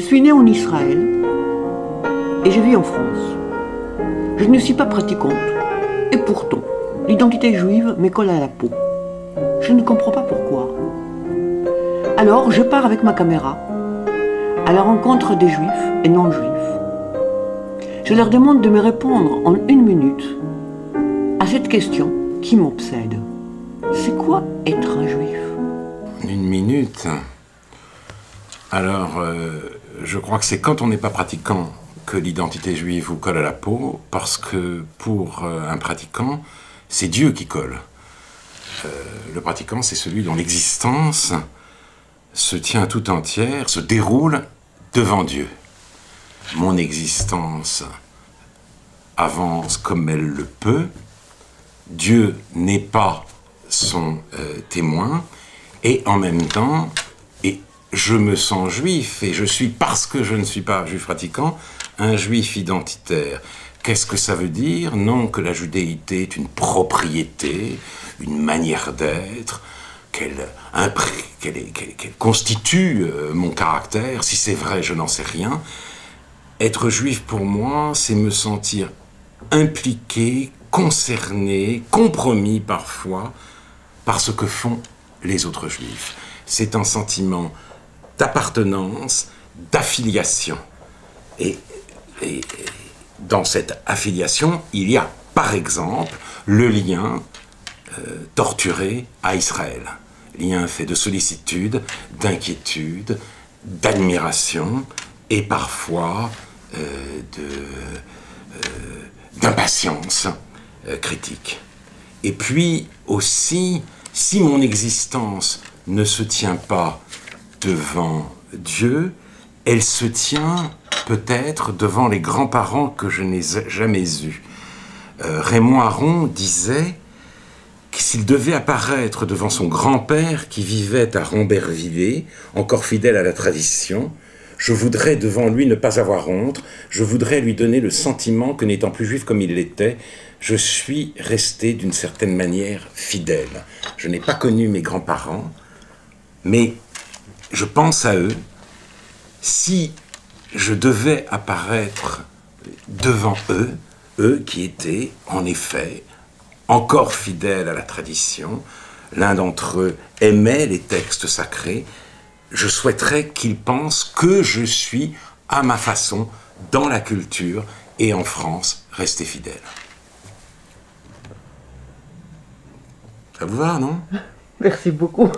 suis né en Israël et je vis en France. Je ne suis pas pratiquante et pourtant, l'identité juive me colle à la peau. Je ne comprends pas pourquoi. Alors, je pars avec ma caméra à la rencontre des juifs et non-juifs. Je leur demande de me répondre en 1 minute à cette question qui m'obsède. C'est quoi être un juif? 1 minute. Alors, je crois que c'est quand on n'est pas pratiquant que l'identité juive vous colle à la peau, parce que pour un pratiquant, c'est Dieu qui colle. Le pratiquant, c'est celui dont l'existence se tient tout entière, se déroule devant Dieu. Mon existence avance comme elle le peut. Dieu n'est pas son témoin, et en même temps, je me sens juif, et je suis, parce que je ne suis pas juif pratiquant, un juif identitaire. Qu'est-ce que ça veut dire? Non que la judéité est une propriété, une manière d'être, qu'elle constitue mon caractère. Si c'est vrai, je n'en sais rien. Être juif pour moi, c'est me sentir impliqué, concerné, compromis parfois par ce que font les autres juifs. C'est un sentiment d'appartenance, d'affiliation. Et dans cette affiliation, il y a par exemple le lien torturé à Israël. Lien fait de sollicitude, d'inquiétude, d'admiration et parfois d'impatience critique. Et puis aussi, si mon existence ne se tient pas devant Dieu, elle se tient peut-être devant les grands-parents que je n'ai jamais eus. Raymond Aron disait que s'il devait apparaître devant son grand-père qui vivait à Rambervillers, encore fidèle à la tradition, je voudrais devant lui ne pas avoir honte, je voudrais lui donner le sentiment que n'étant plus juif comme il l'était, je suis resté d'une certaine manière fidèle. Je n'ai pas connu mes grands-parents, mais je pense à eux. Si je devais apparaître devant eux, eux qui étaient en effet encore fidèles à la tradition, l'un d'entre eux aimait les textes sacrés, je souhaiterais qu'ils pensent que je suis, à ma façon, dans la culture et en France, resté fidèle. Ça vous va, non? Merci beaucoup.